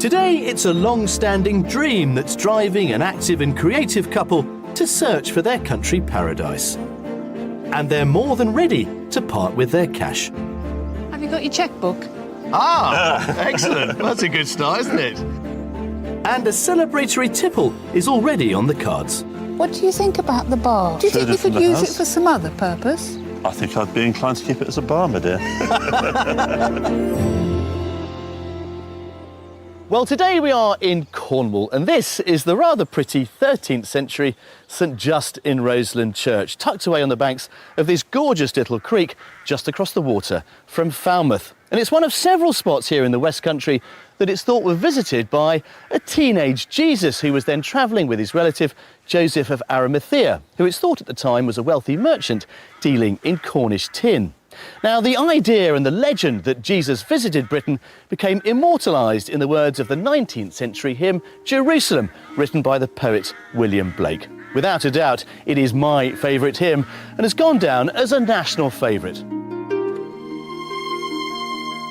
Today, it's a long-standing dream that's driving an active and creative couple to search for their country paradise. And they're more than ready to part with their cash. Have you got your chequebook? Excellent. That's a good start, isn't it? And a celebratory tipple is already on the cards. What do you think about the bar? Do you think you could use it for some other purpose? I think I'd be inclined to keep it as a bar, my dear. Well, today we are in Cornwall, and this is the rather pretty 13th century St Just in Roseland Church, tucked away on the banks of this gorgeous little creek just across the water from Falmouth. And it's one of several spots here in the West Country that it's thought were visited by a teenage Jesus who was then travelling with his relative Joseph of Arimathea, who it's thought at the time was a wealthy merchant dealing in Cornish tin. Now, the idea and the legend that Jesus visited Britain became immortalised in the words of the 19th century hymn Jerusalem, written by the poet William Blake. Without a doubt, it is my favourite hymn and has gone down as a national favourite.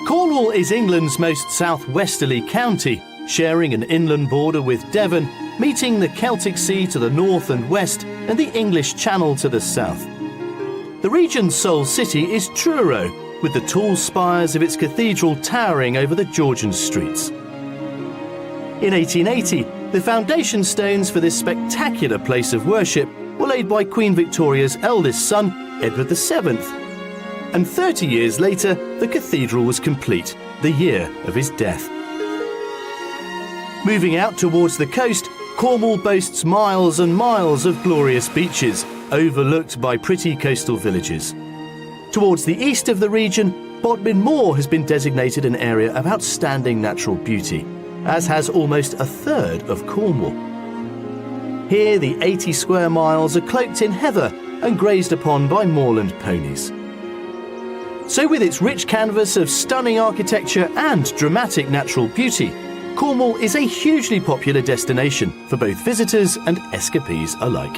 Cornwall is England's most southwesterly county, sharing an inland border with Devon, meeting the Celtic Sea to the north and west and the English Channel to the south. The region's sole city is Truro, with the tall spires of its cathedral towering over the Georgian streets. In 1880, the foundation stones for this spectacular place of worship were laid by Queen Victoria's eldest son, Edward VII. And 30 years later, the cathedral was complete, the year of his death. Moving out towards the coast, Cornwall boasts miles and miles of glorious beaches, overlooked by pretty coastal villages. Towards the east of the region, Bodmin Moor has been designated an area of outstanding natural beauty, as has almost a third of Cornwall. Here, the 80 square miles are cloaked in heather and grazed upon by moorland ponies. So with its rich canvas of stunning architecture and dramatic natural beauty, Cornwall is a hugely popular destination for both visitors and escapees alike.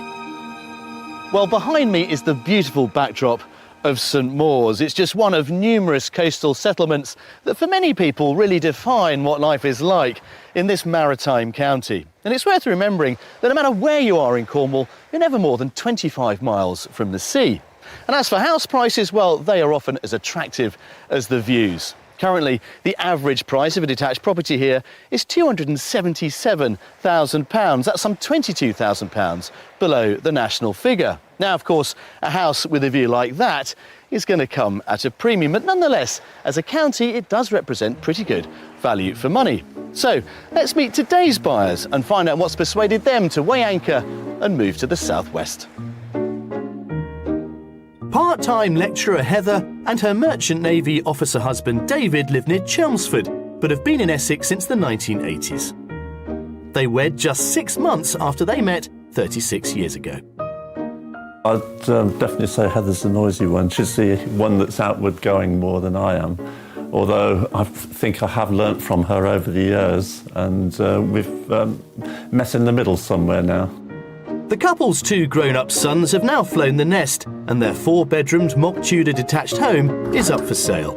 Well, behind me is the beautiful backdrop of St Mawes. It's just one of numerous coastal settlements that for many people really define what life is like in this maritime county. And it's worth remembering that no matter where you are in Cornwall, you're never more than 25 miles from the sea. And as for house prices, well, they are often as attractive as the views. Currently, the average price of a detached property here is £277,000. That's some £22,000 below the national figure. Now, of course, a house with a view like that is going to come at a premium, but nonetheless, as a county, it does represent pretty good value for money. So, let's meet today's buyers and find out what's persuaded them to weigh anchor and move to the southwest. Part-time lecturer Heather and her Merchant Navy officer husband David live near Chelmsford, but have been in Essex since the 1980s. They wed just 6 months after they met 36 years ago. I'd definitely say Heather's the noisy one. She's the one that's outward going more than I am. Although I think I have learnt from her over the years, and we've met in the middle somewhere now. The couple's 2 grown-up sons have now flown the nest, and their 4-bedroomed mock Tudor detached home is up for sale.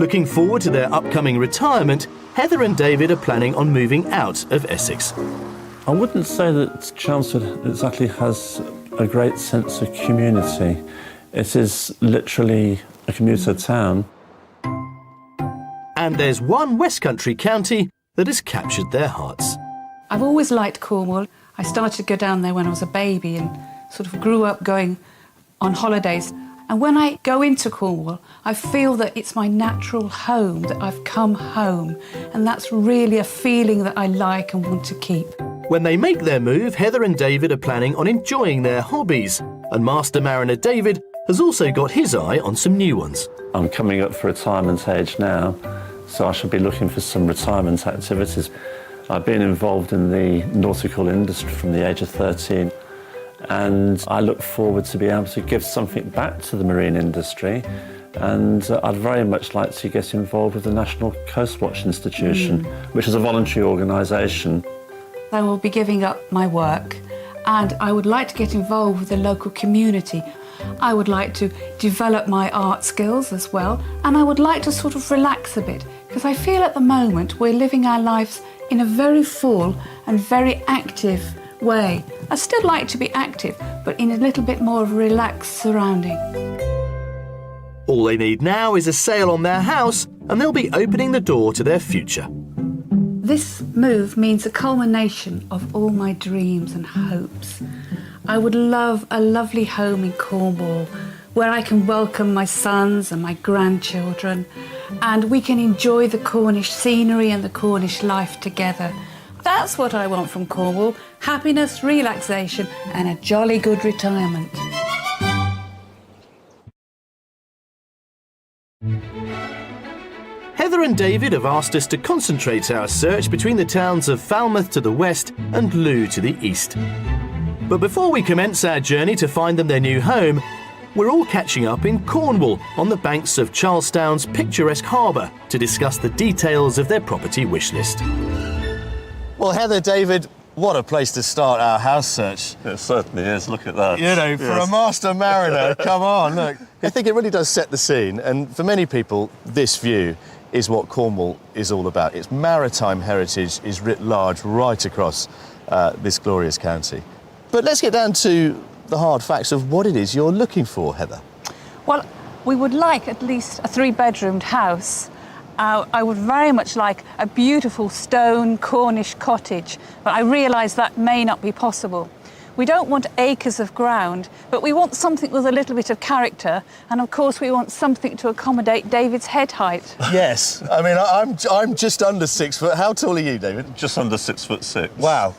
Looking forward to their upcoming retirement, Heather and David are planning on moving out of Essex. I wouldn't say that Chelmsford exactly has a great sense of community. It is literally a commuter town. And there's one West Country county that has captured their hearts. I've always liked Cornwall. I started to go down there when I was a baby and sort of grew up going on holidays. And when I go into Cornwall, I feel that it's my natural home, that I've come home. And that's really a feeling that I like and want to keep. When they make their move, Heather and David are planning on enjoying their hobbies. And Master Mariner David has also got his eye on some new ones. I'm coming up for retirement age now, so I should be looking for some retirement activities. I've been involved in the nautical industry from the age of 13, and I look forward to being able to give something back to the marine industry, and I'd very much like to get involved with the National Coast Watch Institution, which is a voluntary organisation. I will be giving up my work, and I would like to get involved with the local community. I would like to develop my art skills as well, and I would like to sort of relax a bit, because I feel at the moment we're living our lives in a very full and very active way. I still like to be active, but in a little bit more of a relaxed surrounding. All they need now is a sale on their house and they'll be opening the door to their future. This move means a culmination of all my dreams and hopes. I would love a lovely home in Cornwall where I can welcome my sons and my grandchildren and we can enjoy the Cornish scenery and the Cornish life together. That's what I want from Cornwall: happiness, relaxation and a jolly good retirement. Heather and David have asked us to concentrate our search between the towns of Falmouth to the west and Looe to the east. But before we commence our journey to find them their new home, we're all catching up in Cornwall on the banks of Charlestown's picturesque harbour to discuss the details of their property wish list. Well, Heather, David, what a place to start our house search. It certainly is, look at that. You know, for a master mariner, come on, look. I think it really does set the scene, and for many people, this view is what Cornwall is all about. Its maritime heritage is writ large right across this glorious county. But let's get down to the hard facts of what it is you're looking for, Heather. Well, we would like at least a 3-bedroomed house. I would very much like a beautiful stone Cornish cottage, but I realise that may not be possible. We don't want acres of ground, but we want something with a little bit of character, and of course we want something to accommodate David's head height. Yes, I mean, I'm just under 6 foot. How tall are you, David? Just under 6'6". Wow.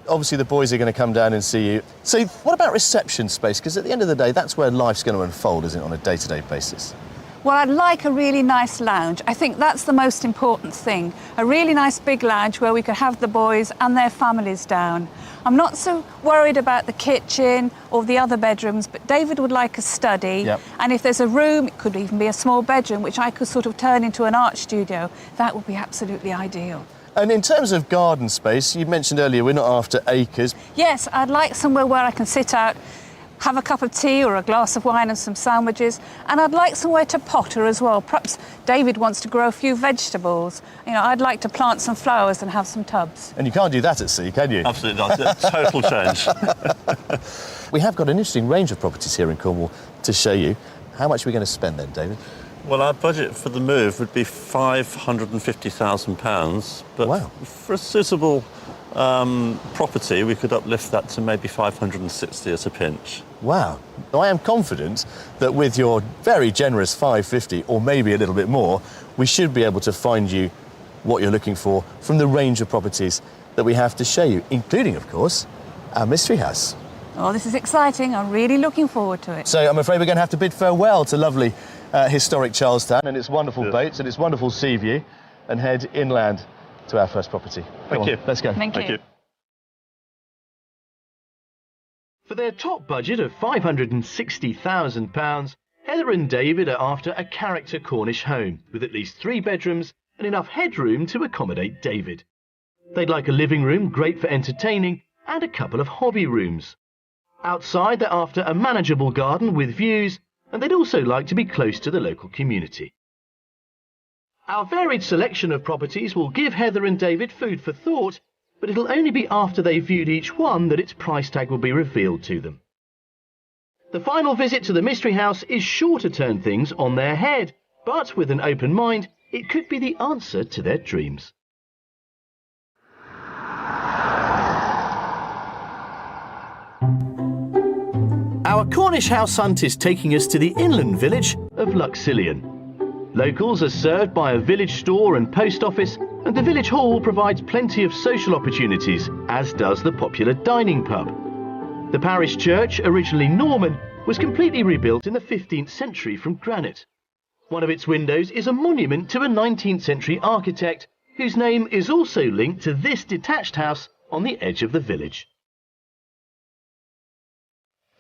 Obviously the boys are going to come down and see you. So what about reception space? Because at the end of the day, that's where life's going to unfold, isn't it, on a day-to-day basis? Well, I'd like a really nice lounge. I think that's the most important thing. A really nice big lounge where we could have the boys and their families down. I'm not so worried about the kitchen or the other bedrooms, but David would like a study. Yep. And if there's a room, it could even be a small bedroom, which I could sort of turn into an art studio. That would be absolutely ideal. And in terms of garden space, you mentioned earlier we're not after acres. Yes, I'd like somewhere where I can sit out, have a cup of tea or a glass of wine and some sandwiches, and I'd like somewhere to potter as well. Perhaps David wants to grow a few vegetables. You know, I'd like to plant some flowers and have some tubs. And you can't do that at sea, can you? Absolutely not. Total change. We have got an interesting range of properties here in Cornwall to show you. How much are we going to spend then, David? Well, our budget for the move would be £550,000, but wow. For a suitable property, we could uplift that to maybe 560 at a pinch. Wow. I am confident that with your very generous 550, or maybe a little bit more, we should be able to find you what you're looking for from the range of properties that we have to show you, including, of course, our mystery house. Oh, this is exciting. I'm really looking forward to it. So I'm afraid we're going to have to bid farewell to lovely historic Charlestown and its wonderful boats and its wonderful sea view and head inland to our first property. Thank you. Let's go. Thank you. For their top budget of £560,000, Heather and David are after a character Cornish home with at least 3 bedrooms and enough headroom to accommodate David. They'd like a living room great for entertaining and a couple of hobby rooms. Outside, they're after a manageable garden with views, and they'd also like to be close to the local community. Our varied selection of properties will give Heather and David food for thought, but it'll only be after they've viewed each one that its price tag will be revealed to them. The final visit to the mystery house is sure to turn things on their head, but with an open mind, it could be the answer to their dreams. Our Cornish house hunt is taking us to the inland village of Luxillian. Locals are served by a village store and post office, and the village hall provides plenty of social opportunities, as does the popular dining pub. The parish church, originally Norman, was completely rebuilt in the 15th century from granite. One of its windows is a monument to a 19th century architect, whose name is also linked to this detached house on the edge of the village.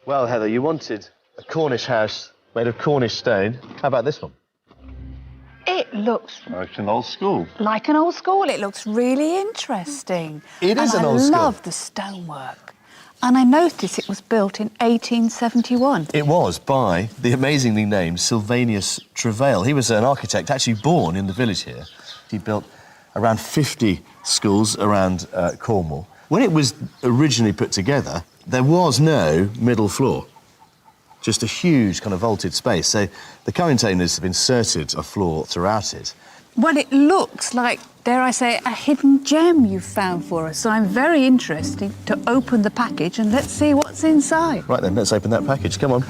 Well, Heather, you wanted a Cornish house made of Cornish stone. How about this one? It looks Like an old school. like an old school. It looks really interesting. It is an old school. I love the stonework. And I noticed it was built in 1871. It was by the amazingly named Sylvanus Travail. He was an architect actually born in the village here. He built around 50 schools around Cornwall. When it was originally put together, there was no middle floor, just a huge kind of vaulted space. So the current owners have inserted a floor throughout it. Well, it looks like, dare I say, a hidden gem you've found for us. So I'm very interested to open the package and let's see what's inside. Right then, let's open that package. Come on.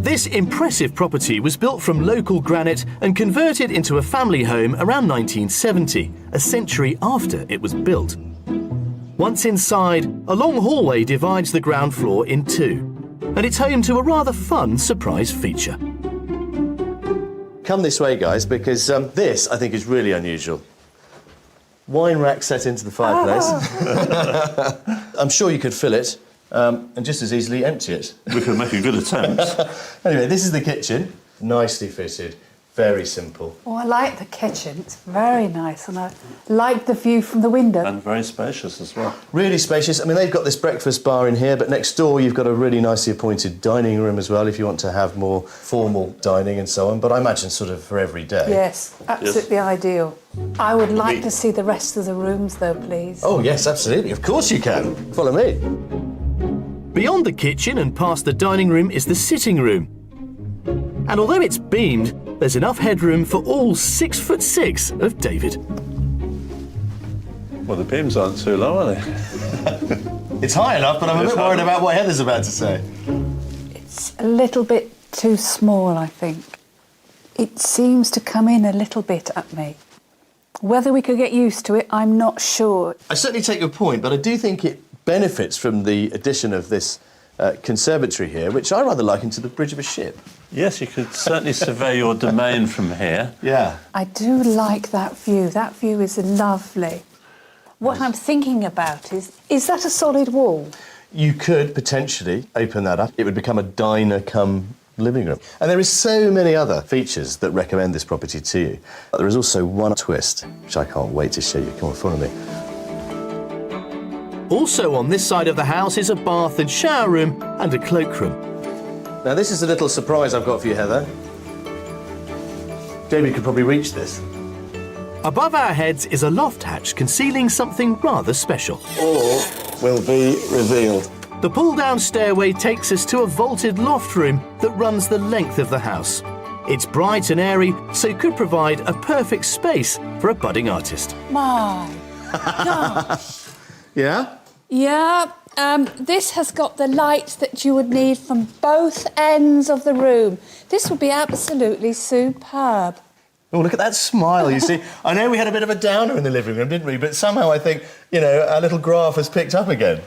This impressive property was built from local granite and converted into a family home around 1970, a century after it was built. Once inside, a long hallway divides the ground floor in two, and it's home to a rather fun surprise feature. Come this way, guys, because this, I think, is really unusual. Wine rack set into the fireplace. I'm sure you could fill it and just as easily empty it. We could make a good attempt. Anyway, this is the kitchen. Nicely fitted, very simple. Oh, I like the kitchen. It's very nice, and I like the view from the window. And very spacious as well. Really spacious. I mean, they've got this breakfast bar in here, but next door you've got a really nicely appointed dining room as well if you want to have more formal dining and so on. But I imagine sort of for every day. Yes, absolutely ideal. I would like to see the rest of the rooms, though, please. Oh, yes, absolutely. Of course you can. Follow me. Beyond the kitchen and past the dining room is the sitting room. And although it's beamed, there's enough headroom for all 6'6" of David. Well, the beams aren't too low, are they? It's high enough, but I'm a bit worried about what Heather's about to say. It's a little bit too small, I think. It seems to come in a little bit at me. Whether we could get used to it, I'm not sure. I certainly take your point, but I do think it benefits from the addition of this conservatory here, which I rather liken to the bridge of a ship. Yes, you could certainly survey your domain from here. Yeah. I do like that view. That view is lovely. What I'm thinking about is that a solid wall? You could potentially open that up. It would become a diner cum living room. And there is so many other features that recommend this property to you. But there is also one twist, which I can't wait to show you. Come on, follow me. Also on this side of the house is a bath and shower room and a cloakroom. Now this is a little surprise I've got for you, Heather. David could probably reach this. Above our heads is a loft hatch concealing something rather special. All will be revealed. The pull-down stairway takes us to a vaulted loft room that runs the length of the house. It's bright and airy, so could provide a perfect space for a budding artist. My gosh. Yeah? Yeah, this has got the light that you would need from both ends of the room. This would be absolutely superb. Oh, look at that smile, you see. I know we had a bit of a downer in the living room, didn't we? But somehow I think, you know, our little graph has picked up again.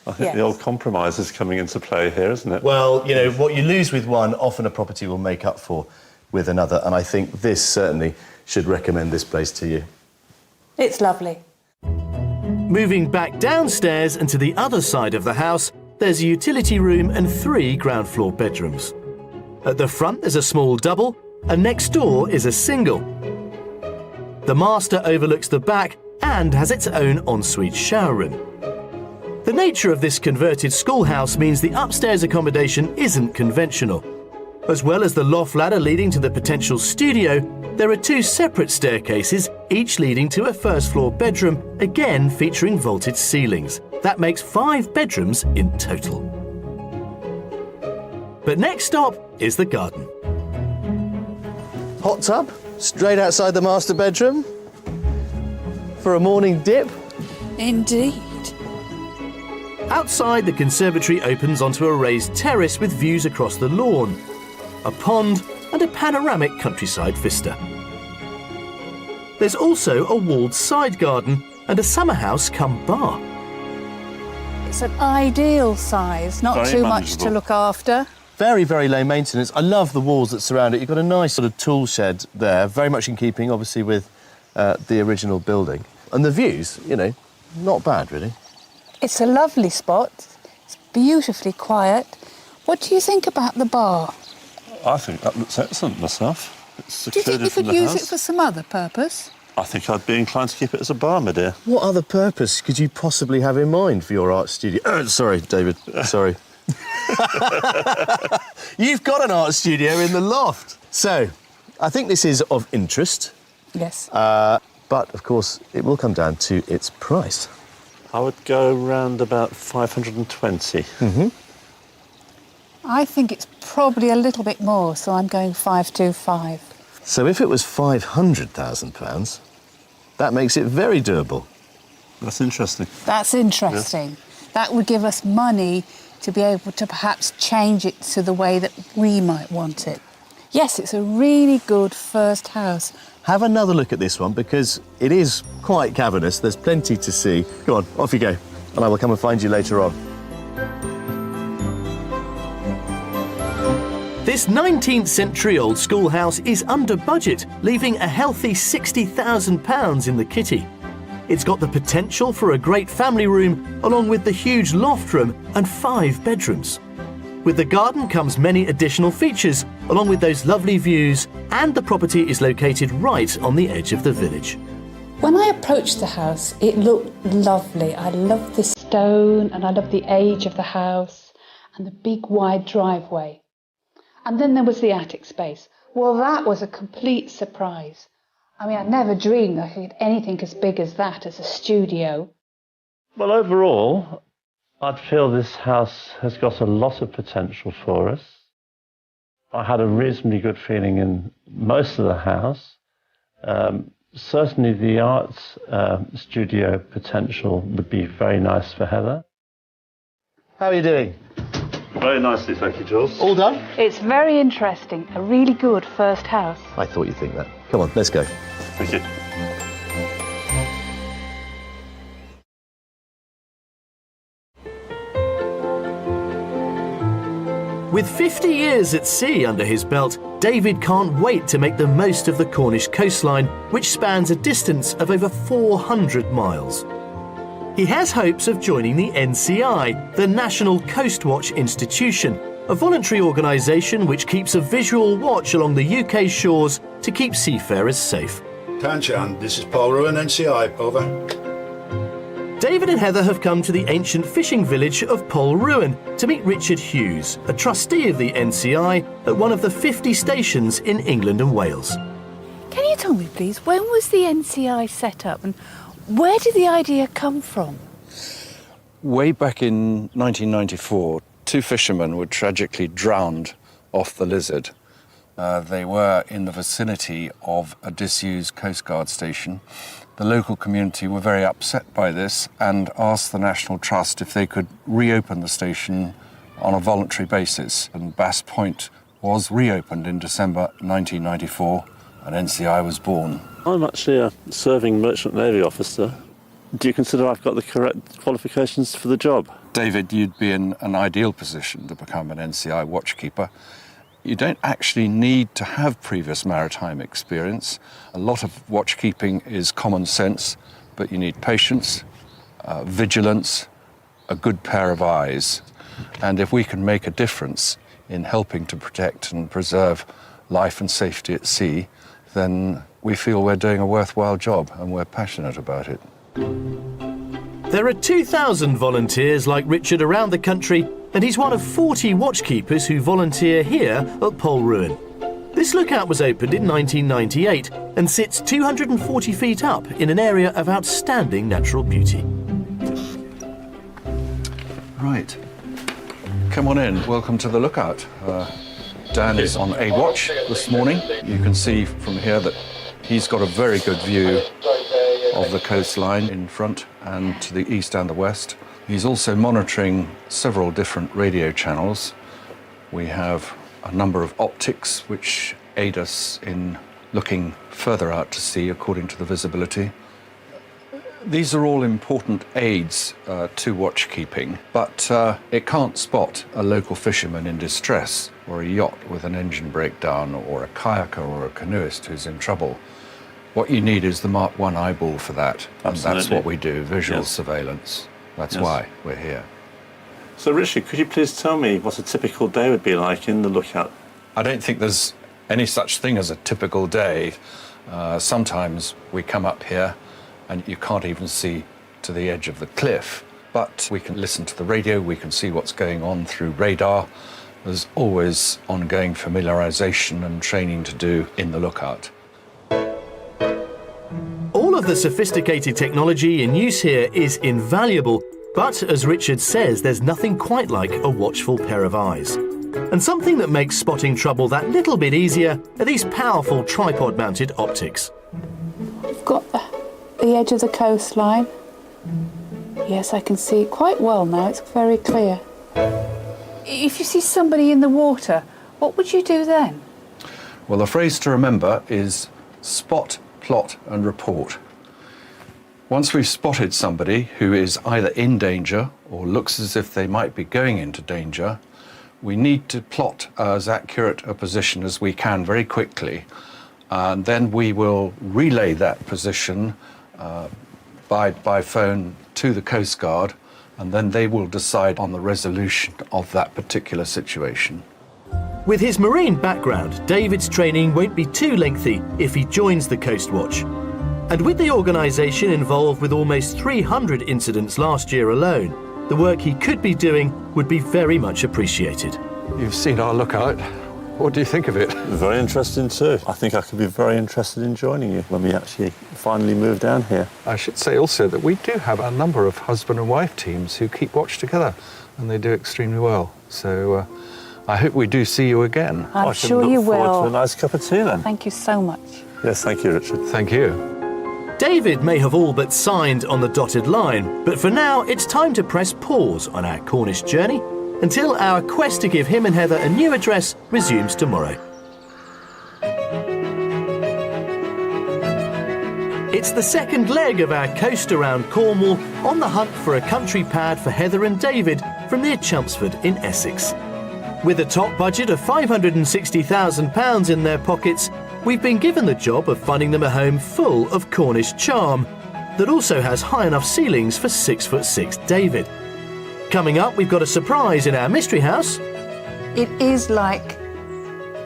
I think the old compromise is coming into play here, isn't it? Well, you know, what you lose with one, often a property will make up for with another. And I think this certainly should recommend this place to you. It's lovely. Moving back downstairs and to the other side of the house, there's a utility room and 3 ground floor bedrooms. At the front, there's a small double, and next door is a single. The master overlooks the back and has its own ensuite shower room. The nature of this converted schoolhouse means the upstairs accommodation isn't conventional. As well as the loft ladder leading to the potential studio, there are 2 separate staircases, each leading to a first-floor bedroom, again featuring vaulted ceilings. That makes 5 bedrooms in total. But next stop is the garden. Hot tub, straight outside the master bedroom, for a morning dip. Indeed. Outside, the conservatory opens onto a raised terrace with views across the lawn, a pond and a panoramic countryside vista. There's also a walled side garden and a summer house cum bar. It's an ideal size, not Very too much manageable. to look after. Very, very low maintenance. I love the walls that surround it. You've got a nice sort of tool shed there, very much in keeping, obviously, with the original building. And the views, you know, not bad, really. It's a lovely spot. It's beautifully quiet. What do you think about the bar? I think that looks excellent myself. It's Do you think you secluded from could the use house. it for some other purpose? I think I'd be inclined to keep it as a bar, my dear. What other purpose could you possibly have in mind for your art studio? Sorry, David. Sorry. You've got an art studio in the loft. So, I think this is of interest Yes. But, of course, it will come down to its price. I would go round about 520. I think it's probably a little bit more, so I'm going 525. So if it was £500,000, that makes it very doable. That's interesting. That's interesting. That would give us money to be able to perhaps change it to the way that we might want it. Yes, it's a really good first house. Have another look at this one, because it is quite cavernous. There's plenty to see. Go on, off you go, and I will come and find you later on. This 19th century old schoolhouse is under budget, leaving a healthy £60,000 in the kitty. It's got the potential for a great family room, along with the huge loft room and 5 bedrooms. With the garden comes many additional features, along with those lovely views, and the property is located right on the edge of the village. When I approached the house, it looked lovely. I loved the stone and I loved the age of the house and the big wide driveway. And then there was the attic space. Well, that was a complete surprise. I mean, I never dreamed I could get anything as big as that as a studio. Well, overall, I'd feel this house has got a lot of potential for us. I had a reasonably good feeling in most of the house. Certainly the arts studio potential would be very nice for Heather. How are you doing? Very nicely, thank you, Jules. All done? It's very interesting, a really good first house. I thought you'd think that. Come on, let's go. Thank you. With 50 years at sea under his belt, David can't wait to make the most of the Cornish coastline, which spans a distance of over 400 miles. He has hopes of joining the NCI, the National Coast Watch Institution, a voluntary organisation which keeps a visual watch along the UK shores to keep seafarers safe. Tanchan, this is Paul Ruin, NCI, over. David and Heather have come to the ancient fishing village of Polruan to meet Richard Hughes, a trustee of the NCI at one of the 50 stations in England and Wales. Can you tell me, please, when was the NCI set up and where did the idea come from? Way back in 1994, 2 fishermen were tragically drowned off the Lizard. They were in the vicinity of a disused Coast Guard station. The local community were very upset by this and asked the National Trust if they could reopen the station on a voluntary basis. And Bass Point was reopened in December 1994, and NCI was born. I'm actually a serving merchant navy officer. Do you consider I've got the correct qualifications for the job? David, you'd be in an ideal position to become an NCI watchkeeper. You don't actually need to have previous maritime experience. A lot of watchkeeping is common sense, but you need patience, vigilance, a good pair of eyes. And if we can make a difference in helping to protect and preserve life and safety at sea, then we feel we're doing a worthwhile job and we're passionate about it. There are 2,000 volunteers like Richard around the country, and he's one of 40 watchkeepers who volunteer here at Polruan. This lookout was opened in 1998 and sits 240 feet up in an area of outstanding natural beauty. Right. Come on in. Welcome to the lookout. Dan is on a watch this morning. You can see from here that he's got a very good view of the coastline in front and to the east and the west. He's also monitoring several different radio channels. We have a number of optics which aid us in looking further out to sea according to the visibility. These are all important aids to watchkeeping, but it can't spot a local fisherman in distress, or a yacht with an engine breakdown, or a kayaker or a canoeist who's in trouble. What you need is the Mark I eyeball for that, and that's what we do, visual surveillance. That's why we're here. So, Richard, could you please tell me what a typical day would be like in the lookout? I don't think there's any such thing as a typical day. Sometimes we come up here and you can't even see to the edge of the cliff, but we can listen to the radio, we can see what's going on through radar. There's always ongoing familiarization and training to do in the lookout. of the sophisticated technology in use here is invaluable, but as Richard says, there's nothing quite like a watchful pair of eyes. And something that makes spotting trouble that little bit easier are these powerful tripod-mounted optics. I've got the edge of the coastline. Yes, I can see it quite well now. It's very clear. If you see somebody in the water, what would you do then? Well, the phrase to remember is spot, plot and report. Once we've spotted somebody who is either in danger or looks as if they might be going into danger, we need to plot as accurate a position as we can very quickly. And then we will relay that position by phone to the Coast Guard, and then they will decide on the resolution of that particular situation. With his marine background, David's training won't be too lengthy if he joins the Coast Watch. And with the organisation involved with almost 300 incidents last year alone, the work he could be doing would be very much appreciated. You've seen our lookout. What do you think of it? Very interesting too. I think I could be very interested in joining you when we actually finally move down here. I should say also that we do have a number of husband and wife teams who keep watch together, and they do extremely well. So I hope we do see you again. I'm sure you will. I can look forward to a nice cup of tea then. Thank you so much. Yes, thank you, Richard. Thank you. David may have all but signed on the dotted line, but for now it's time to press pause on our Cornish journey until our quest to give him and Heather a new address resumes tomorrow. It's the second leg of our coast around Cornwall, on the hunt for a country pad for Heather and David from near Chelmsford in Essex. With a top budget of £560,000 in their pockets, we've been given the job of finding them a home full of Cornish charm that also has high enough ceilings for 6'6" David. Coming up, we've got a surprise in our mystery house. It is like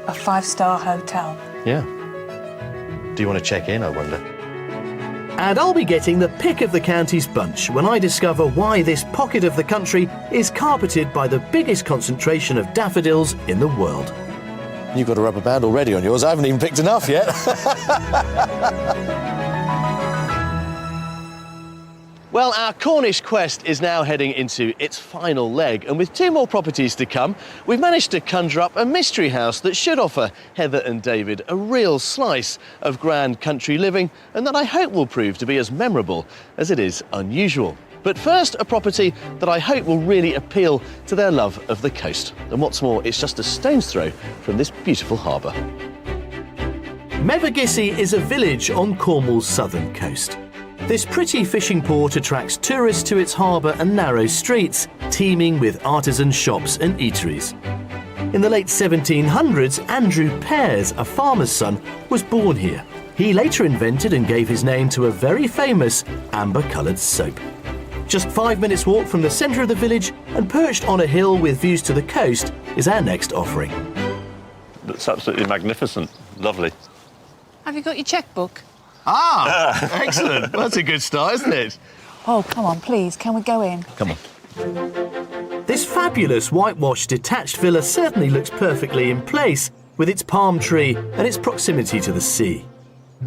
a 5-star hotel. Yeah. Do you want to check in, I wonder? And I'll be getting the pick of the county's bunch when I discover why this pocket of the country is carpeted by the biggest concentration of daffodils in the world. You've got a rubber band already on yours. I haven't even picked enough yet. Well, our Cornish quest is now heading into its final leg, and with 2 more properties to come, we've managed to conjure up a mystery house that should offer Heather and David a real slice of grand country living, and that I hope will prove to be as memorable as it is unusual. But first, a property that I hope will really appeal to their love of the coast. And what's more, it's just a stone's throw from this beautiful harbour. Mevagissey is a village on Cornwall's southern coast. This pretty fishing port attracts tourists to its harbour and narrow streets, teeming with artisan shops and eateries. In the late 1700s, Andrew Pears, a farmer's son, was born here. He later invented and gave his name to a very famous amber-coloured soap. Just 5 minutes' walk from the centre of the village and perched on a hill with views to the coast is our next offering. It's absolutely magnificent. Lovely. Have you got your chequebook? Ah, excellent. Well, that's a good start, isn't it? Oh, come on, please. Can we go in? Come on. This fabulous whitewashed detached villa certainly looks perfectly in place with its palm tree and its proximity to the sea.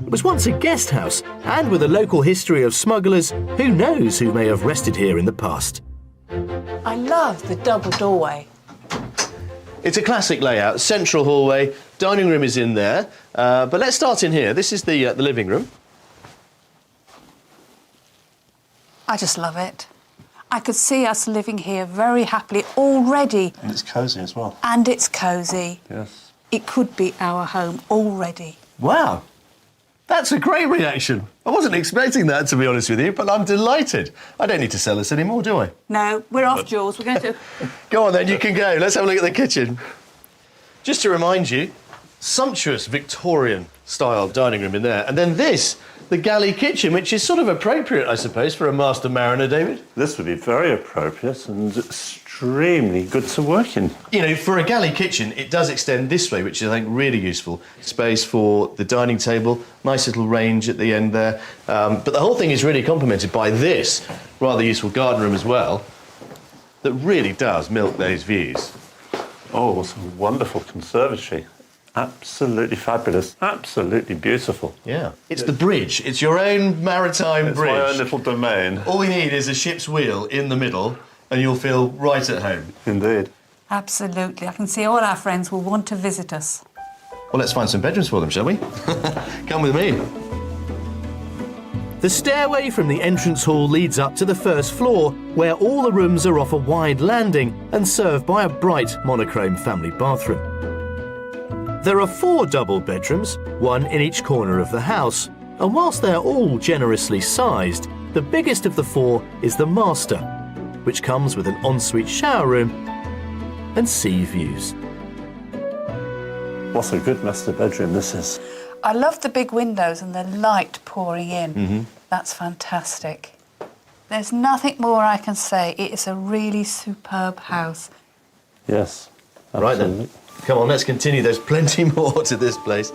It was once a guest house, and with a local history of smugglers, who knows who may have rested here in the past. I love the double doorway. It's a classic layout, central hallway, dining room is in there, but let's start in here. This is the living room. I just love it. I could see us living here very happily already. And it's cosy as well. And it's cosy. Yes. It could be our home already. Wow, that's a great reaction. I wasn't expecting that, to be honest with you, but I'm delighted. I don't need to sell this anymore, do I? No, we're off, Jules. We're going to... Go on then, you can go. Let's have a look at the kitchen. Just to remind you, sumptuous Victorian-style dining room in there. And then this, the galley kitchen, which is sort of appropriate, I suppose, for a master mariner, David. This would be very appropriate and extremely good to work in. You know, for a galley kitchen, it does extend this way, which is, I think, really useful. Space for the dining table, nice little range at the end there. But the whole thing is really complemented by this rather useful garden room as well, that really does milk those views. Oh, it's a wonderful conservatory. Absolutely fabulous. Absolutely beautiful. Yeah. It's the bridge. It's your own maritime bridge. It's my own little domain. All we need is a ship's wheel in the middle and you'll feel right at home. Indeed. Absolutely. I can see all our friends will want to visit us. Well, let's find some bedrooms for them, shall we? Come with me. The stairway from the entrance hall leads up to the first floor, where all the rooms are off a wide landing and served by a bright monochrome family bathroom. There are 4 double bedrooms, 1 in each corner of the house, and whilst they're all generously sized, the biggest of the 4 is the master, which comes with an ensuite shower room and sea views. What a good master bedroom this is. I love the big windows and the light pouring in. That's fantastic. There's nothing more I can say. It is a really superb house. Yes. Right absolutely. then, come on, let's continue. There's plenty more to this place.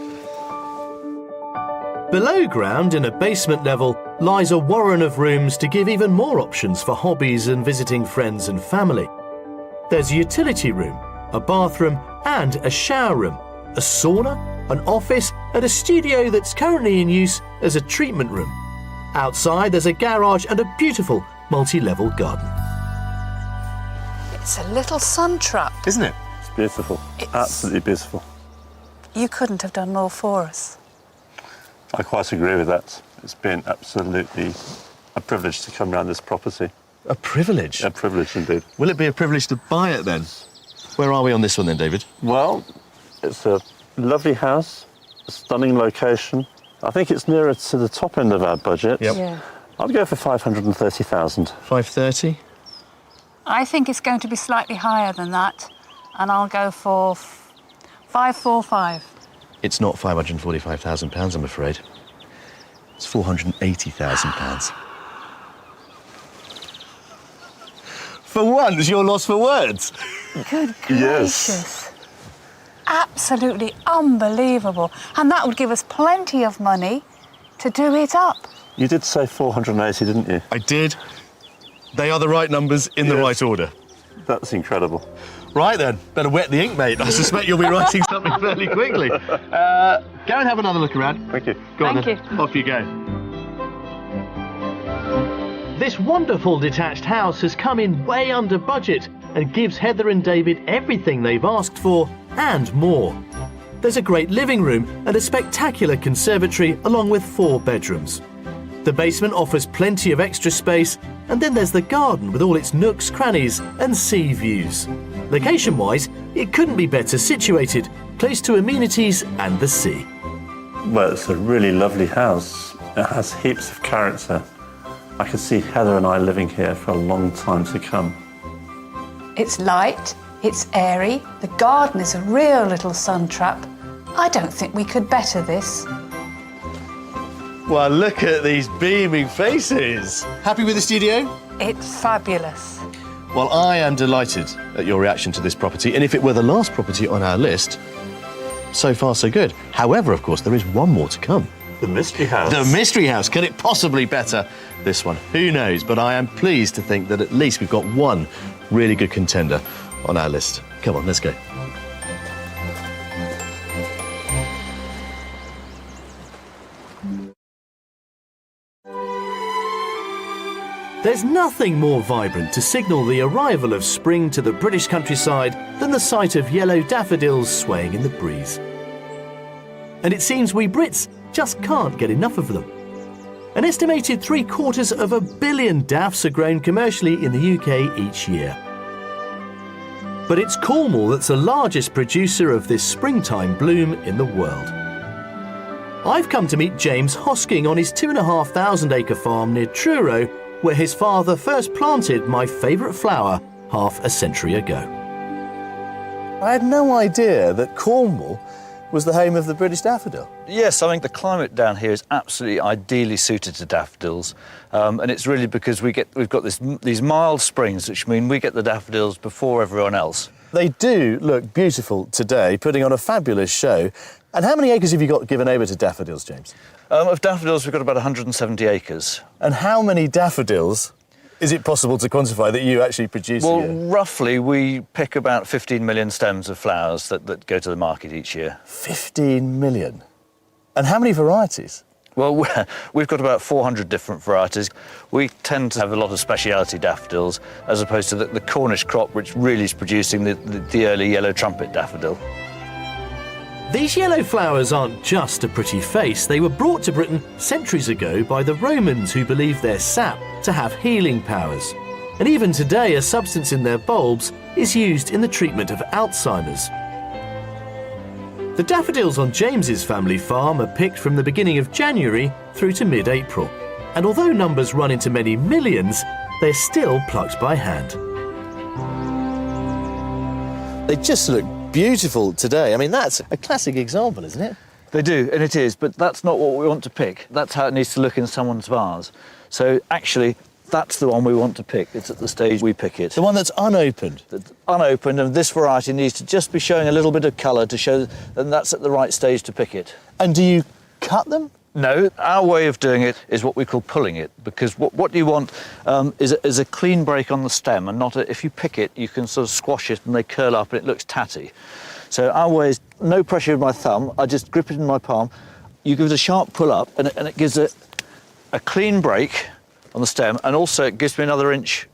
Below ground, in a basement level, lies a warren of rooms to give even more options for hobbies and visiting friends and family. There's a utility room, a bathroom and a shower room, a sauna, an office and a studio that's currently in use as a treatment room. Outside there's a garage and a beautiful multi-level garden. It's a little sun trap. Isn't it? It's beautiful. Absolutely beautiful. You couldn't have done more for us. I quite agree with that. It's been absolutely a privilege to come around this property. A privilege. A privilege indeed. Will it be a privilege to buy it then? Where are we on this one then, David? Well, it's a lovely house, a stunning location. I think it's nearer to the top end of our budget. Yep. Yeah. I'd go for 530,000. 530? I think it's going to be slightly higher than that, and I'll go for 545. It's not £545,000, I'm afraid. It's £480,000. For once, you're lost for words. Good Yes. gracious. Absolutely unbelievable. And that would give us plenty of money to do it up. You did say 480, didn't you? I did. They are the right numbers in the Yes. right order. That's incredible. Right then, better wet the ink, mate. I suspect you'll be writing something fairly quickly. Go and have another look around. Thank you. Go on Thank then. Off you go. This wonderful detached house has come in way under budget and gives Heather and David everything they've asked for and more. There's a great living room and a spectacular conservatory along with 4 bedrooms. The basement offers plenty of extra space, and then there's the garden with all its nooks, crannies and sea views. Location-wise, it couldn't be better situated, close to amenities and the sea. Well, it's a really lovely house. It has heaps of character. I could see Heather and I living here for a long time to come. It's light, it's airy, the garden is a real little sun trap. I don't think we could better this. Well, look at these beaming faces. Happy with the studio? It's fabulous. Well, I am delighted at your reaction to this property, and if it were the last property on our list, so far so good. However, of course, there is one more to come. The mystery house. The mystery house. Can it possibly better this one? Who knows? But I am pleased to think that at least we've got one really good contender on our list. Come on, let's go. There's nothing more vibrant to signal the arrival of spring to the British countryside than the sight of yellow daffodils swaying in the breeze. And it seems we Brits just can't get enough of them. An estimated 750 million daffs are grown commercially in the UK each year. But it's Cornwall that's the largest producer of this springtime bloom in the world. I've come to meet James Hosking on his 2,500 acre farm near Truro, where his father first planted my favourite flower half a century ago. I had no idea that Cornwall was the home of the British daffodil. Yes, I think the climate down here is absolutely ideally suited to daffodils, and it's really because we've got these mild springs, which mean we get the daffodils before everyone else. They do look beautiful today, putting on a fabulous show. And how many acres have you got given over to daffodils, James? Of daffodils, we've got about 170 acres. And how many daffodils Is it possible to quantify that you actually produce Well, a year? roughly, we pick about 15 million stems of flowers that go to the market each year. 15 million. And how many varieties? Well, we've got about 400 different varieties. We tend to have a lot of speciality daffodils, as opposed to the Cornish crop, which really is producing the early yellow trumpet daffodil. These yellow flowers aren't just a pretty face. They were brought to Britain centuries ago by the Romans, who believed their sap to have healing powers. And even today, a substance in their bulbs is used in the treatment of Alzheimer's. The daffodils on James's family farm are picked from the beginning of January through to mid-April. And although numbers run into many millions, they're still plucked by hand. They just look beautiful today. I mean, that's a classic example, isn't it? They do, and it is, but that's not what we want to pick. That's how it needs to look in someone's vase. So actually, that's the one we want to pick. It's at the stage we pick it. The one that's unopened. That's unopened, and this variety needs to just be showing a little bit of colour to show that that's at the right stage to pick it. And do you cut them? No, our way of doing it is what we call pulling it, because what you want is a clean break on the stem, and not if you pick it, you can sort of squash it and they curl up and it looks tatty. So our way is no pressure with my thumb. I just grip it in my palm. You give it a sharp pull up, and it gives a clean break on the stem, and also it gives me another inch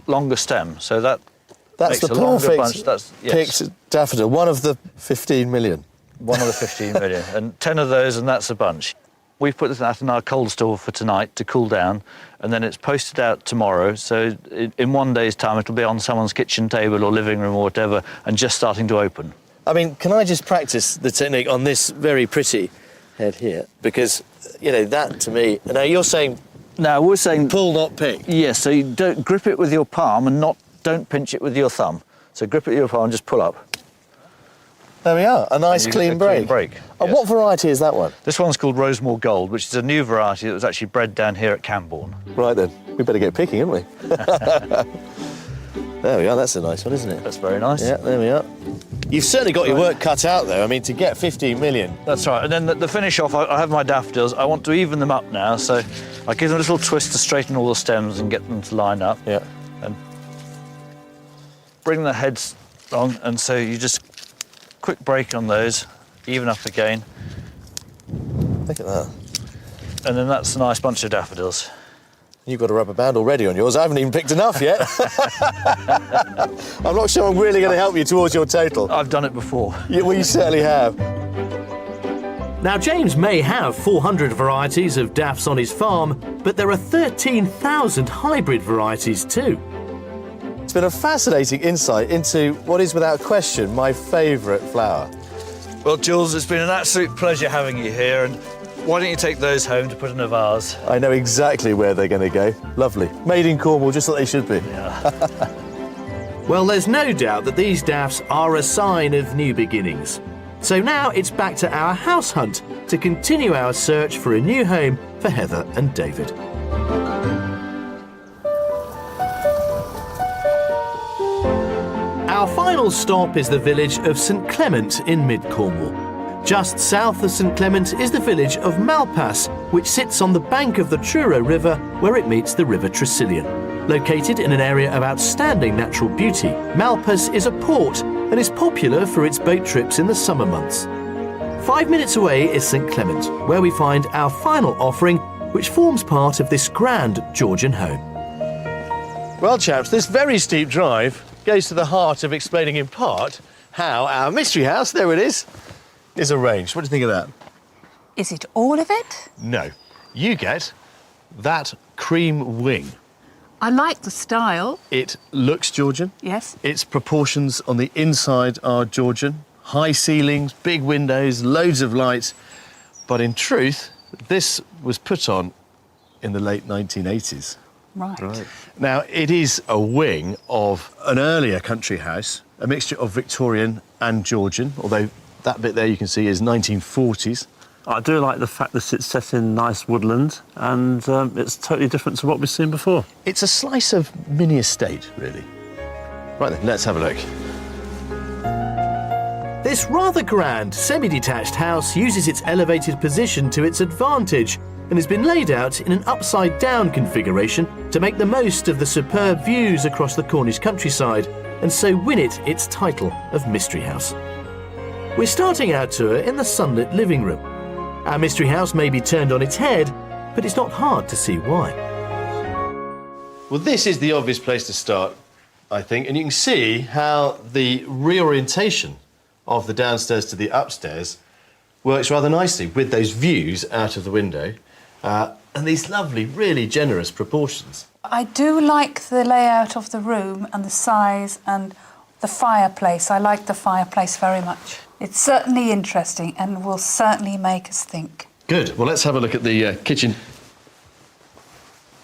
longer stem. So that's the perfect picked daffodil, one of the 15 million. One of the 15 million, and 10 of those, and that's a bunch. We've put that in our cold store for tonight to cool down, and then it's posted out tomorrow. So in 1 day's time, it'll be on someone's kitchen table or living room or whatever, and just starting to open. I mean, can I just practice the technique on this very pretty head here? Because, you know, that to me... Now, you're saying... Now, we're saying... Pull, not pick. Yes, so you don't grip it with your palm and don't pinch it with your thumb. So grip it with your palm and just pull up. There we are, a nice clean break. And Yes. what variety is that one? This one's called Rosemore Gold, which is a new variety that was actually bred down here at Camborne. Right then, we better get picking, haven't we? There we are, that's a nice one, isn't it? That's very nice. Yeah, there we are. You've certainly got your work cut out, though. I mean, to get 15 million. That's right, and then the finish off, I have my daffodils. I want to even them up now, so I give them a little twist to straighten all the stems and get them to line up. Yeah. And bring the heads on, and so you just quick break on those, even up again. Look at that. And then that's a nice bunch of daffodils. You've got a rubber band already on yours. I haven't even picked enough yet. I'm not sure I'm really going to help you towards your total. I've done it before. Yeah, well, you certainly have. Now, James may have 400 varieties of daffs on his farm, but there are 13,000 hybrid varieties too. It's been a fascinating insight into what is, without question, my favourite flower. Well, Jules, it's been an absolute pleasure having you here, and why don't you take those home to put in a vase? I know exactly where they're going to go. Lovely. Made in Cornwall, just like they should be. Yeah. Well, there's no doubt that these daffs are a sign of new beginnings. So now it's back to our house hunt to continue our search for a new home for Heather and David. Our final stop is the village of St Clement in mid-Cornwall. Just south of St Clement is the village of Malpas, which sits on the bank of the Truro River where it meets the River Tresillian. Located in an area of outstanding natural beauty, Malpas is a port and is popular for its boat trips in the summer months. 5 minutes away is St Clement, where we find our final offering, which forms part of this grand Georgian home. Well, chaps, this very steep drive goes to the heart of explaining in part how our mystery house, there it is arranged. What do you think of that? Is it all of it? No. You get that cream wing. I like the style. It looks Georgian. Yes. Its proportions on the inside are Georgian. High ceilings, big windows, loads of light. But in truth, this was put on in the late 1980s. Right. Now, it is a wing of an earlier country house, a mixture of Victorian and Georgian, although that bit there you can see is 1940s. I do like the fact that it's set in nice woodland, and it's totally different to what we've seen before. It's a slice of mini estate, really. Right then, let's have a look. This rather grand, semi-detached house uses its elevated position to its advantage and has been laid out in an upside-down configuration to make the most of the superb views across the Cornish countryside and so win it its title of Mystery House. We're starting our tour in the sunlit living room. Our Mystery House may be turned on its head, but it's not hard to see why. Well, this is the obvious place to start, I think, and you can see how the reorientation of the downstairs to the upstairs works rather nicely with those views out of the window and these lovely, really generous proportions. I do like the layout of the room and the size and the fireplace. I like the fireplace very much. It's certainly interesting and will certainly make us think. Good. Well, let's have a look at the kitchen.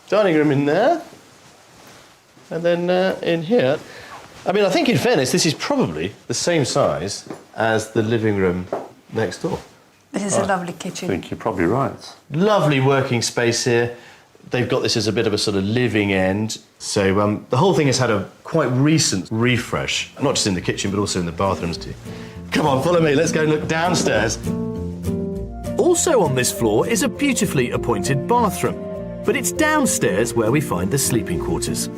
Dining room in there. And then in here. I mean, I think in fairness, this is probably the same size as the living room next door. This is a lovely kitchen. I think you're probably right. Lovely working space here. They've got this as a bit of a sort of living end. So the whole thing has had a quite recent refresh, not just in the kitchen, but also in the bathrooms too. Come on, follow me. Let's go and look downstairs. Also on this floor is a beautifully appointed bathroom, but it's downstairs where we find the sleeping quarters.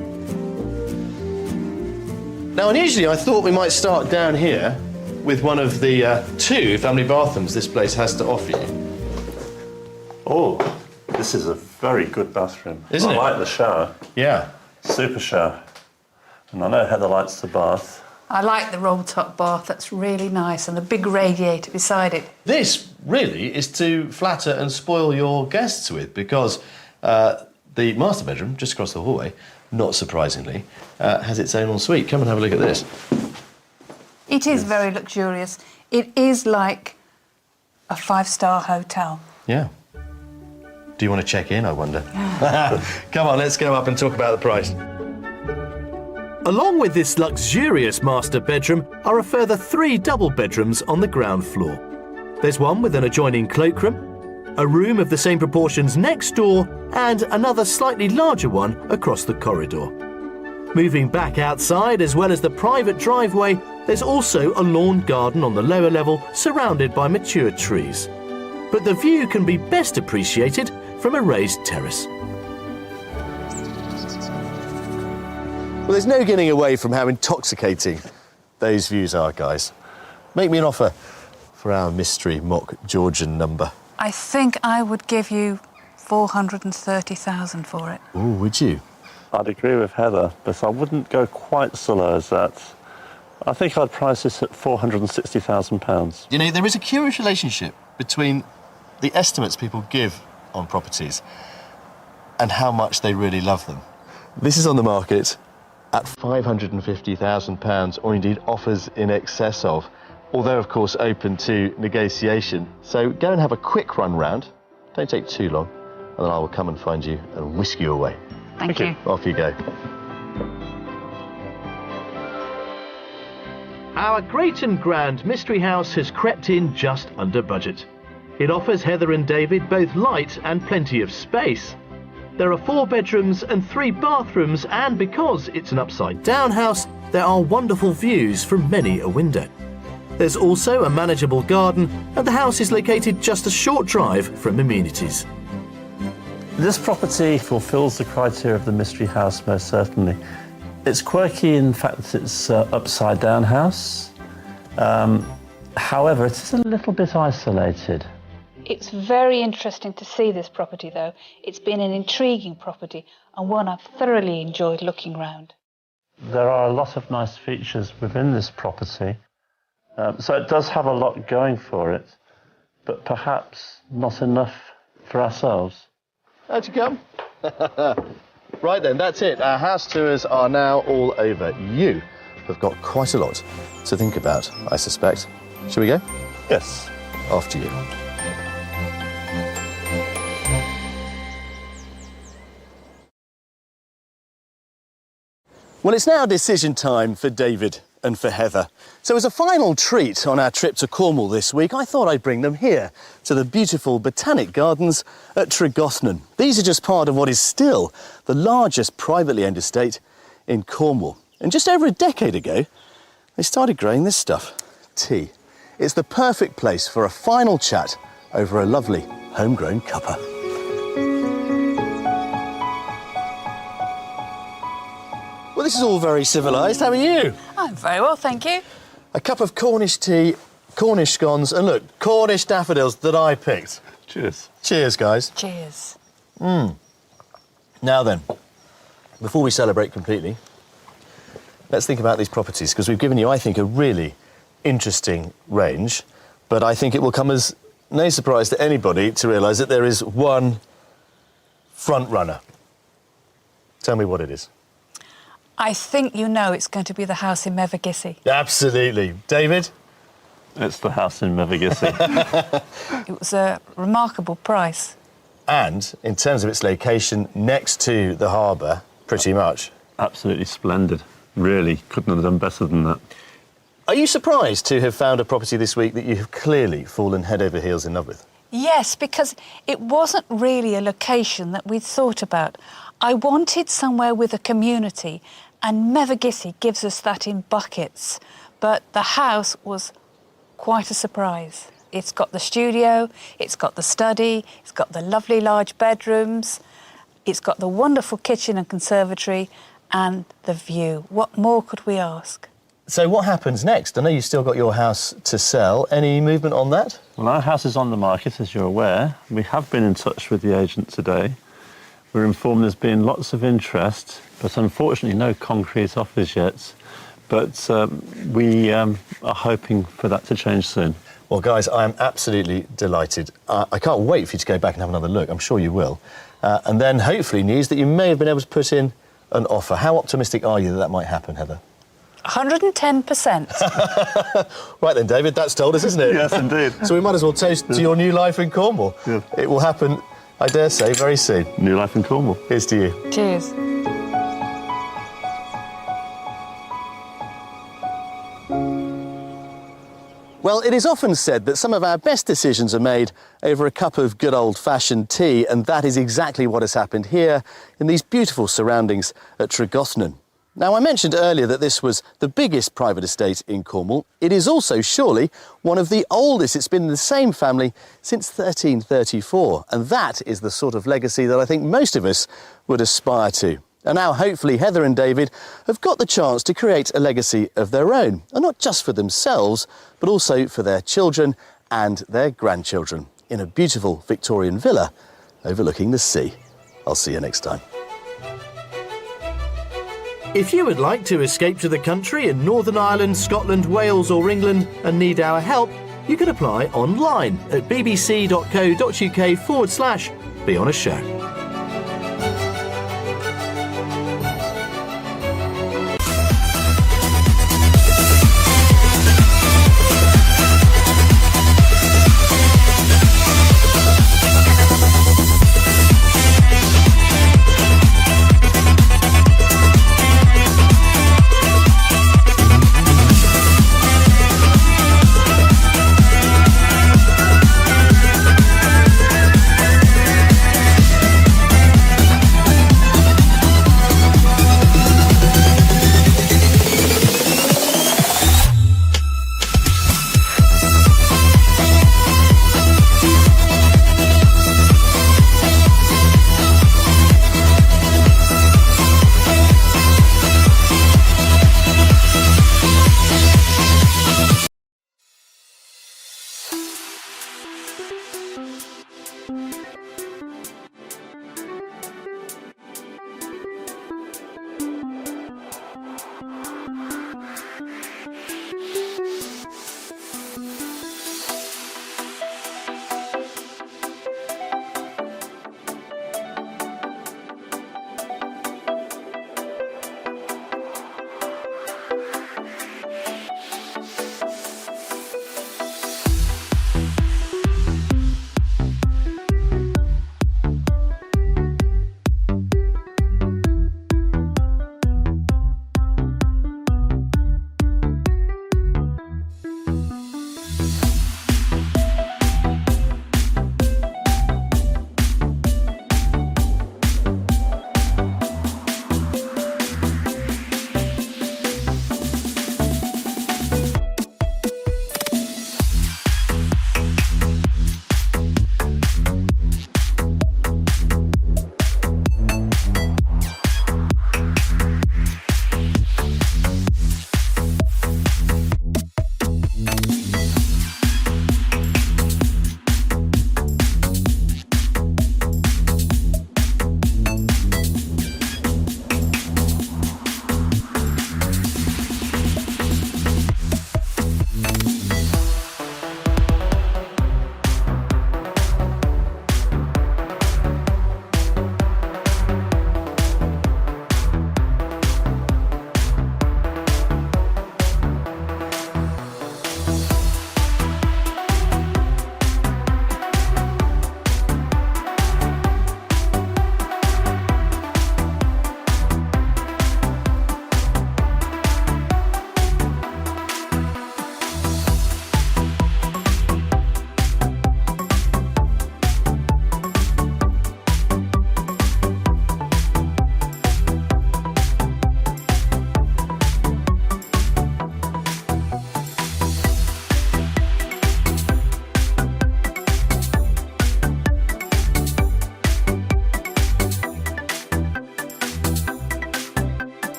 Now, unusually, I thought we might start down here with one of the two family bathrooms this place has to offer you. Oh, this is a very good bathroom. Isn't it? I like the shower. Yeah. Super shower. And I know Heather likes the bath. I like the roll-top bath. That's really nice, and the big radiator beside it. This really is to flatter and spoil your guests with, because the master bedroom, just across the hallway, not surprisingly, has its own ensuite. Come and have a look at this. It is very luxurious. It is like a five-star hotel. Yeah. Do you want to check in, I wonder? Come on, let's go up and talk about the price. Along with this luxurious master bedroom are a further 3 double bedrooms on the ground floor. There's one with an adjoining cloakroom, a room of the same proportions next door, and another slightly larger one across the corridor. Moving back outside, as well as the private driveway, there's also a lawn garden on the lower level surrounded by mature trees. But the view can be best appreciated from a raised terrace. Well, there's no getting away from how intoxicating those views are, guys. Make me an offer for our mystery mock Georgian number. I think I would give you 430,000 for it. Oh, would you? I'd agree with Heather, but I wouldn't go quite so low as that. I think I'd price this at £460,000. You know, there is a curious relationship between the estimates people give on properties and how much they really love them. This is on the market at £550,000, or indeed offers in excess of, although of course open to negotiation. So go and have a quick run round, don't take too long, and then I will come and find you and whisk you away. Thank you. Off you go. Our great and grand mystery house has crept in just under budget. It offers Heather and David both light and plenty of space. There are 4 bedrooms and 3 bathrooms, and because it's an upside-down house, there are wonderful views from many a window. There's also a manageable garden, and the house is located just a short drive from amenities. This property fulfills the criteria of the mystery house, most certainly. It's quirky in fact that it's an upside-down house. However, it is a little bit isolated. It's very interesting to see this property, though. It's been an intriguing property and one I've thoroughly enjoyed looking round. There are a lot of nice features within this property. So it does have a lot going for it, but perhaps not enough for ourselves. How'd you come? Right then, that's it. Our house tours are now all over. You have got quite a lot to think about, I suspect. Shall we go? Yes. After you. Well, it's now decision time for David and for Heather. So as a final treat on our trip to Cornwall this week, I thought I'd bring them here to the beautiful botanic gardens at Tregothnan. These are just part of what is still the largest privately owned estate in Cornwall. And just over a decade ago, they started growing this stuff, tea. It's the perfect place for a final chat over a lovely homegrown cuppa. this is all very civilised. How are you? I'm very well, thank you. A cup of Cornish tea, Cornish scones, and look, Cornish daffodils that I picked. Cheers. Cheers, guys. Cheers. Now then, before we celebrate completely, let's think about these properties, because we've given you, I think, a really interesting range, but I think it will come as no surprise to anybody to realise that there is one front runner. Tell me what it is. I think you know it's going to be the house in Mevagissey. Absolutely. David? It's the house in Mevagissey. It was a remarkable price. And in terms of its location next to the harbour, pretty much. Absolutely splendid. Really, couldn't have done better than that. Are you surprised to have found a property this week that you have clearly fallen head over heels in love with? Yes, because it wasn't really a location that we'd thought about. I wanted somewhere with a community, and Mevagissey gives us that in buckets. But the house was quite a surprise. It's got the studio, it's got the study, it's got the lovely large bedrooms, it's got the wonderful kitchen and conservatory, and the view. What more could we ask? So what happens next? I know you've still got your house to sell. Any movement on that? Well, our house is on the market, as you're aware. We have been in touch with the agent today. We're informed there's been lots of interest, but unfortunately no concrete offers yet. But we are hoping for that to change soon. Well, guys, I am absolutely delighted. I can't wait for you to go back and have another look. I'm sure you will. And then hopefully news that you may have been able to put in an offer. How optimistic are you that that might happen, Heather? 110%. Right then, David, that's told us, isn't it? Yes, indeed. So we might as well toast to your new life in Cornwall. Yeah. It will happen, I dare say, very soon. New life in Cornwall. Here's to you. Cheers. Well, it is often said that some of our best decisions are made over a cup of good old-fashioned tea, and that is exactly what has happened here in these beautiful surroundings at Tregothnan. Now, I mentioned earlier that this was the biggest private estate in Cornwall. It is also surely one of the oldest. It's been in the same family since 1334, and that is the sort of legacy that I think most of us would aspire to. And now, hopefully, Heather and David have got the chance to create a legacy of their own, and not just for themselves, but also for their children and their grandchildren, in a beautiful Victorian villa overlooking the sea. I'll see you next time. If you would like to escape to the country in Northern Ireland, Scotland, Wales or England and need our help, you can apply online at bbc.co.uk/be on a show.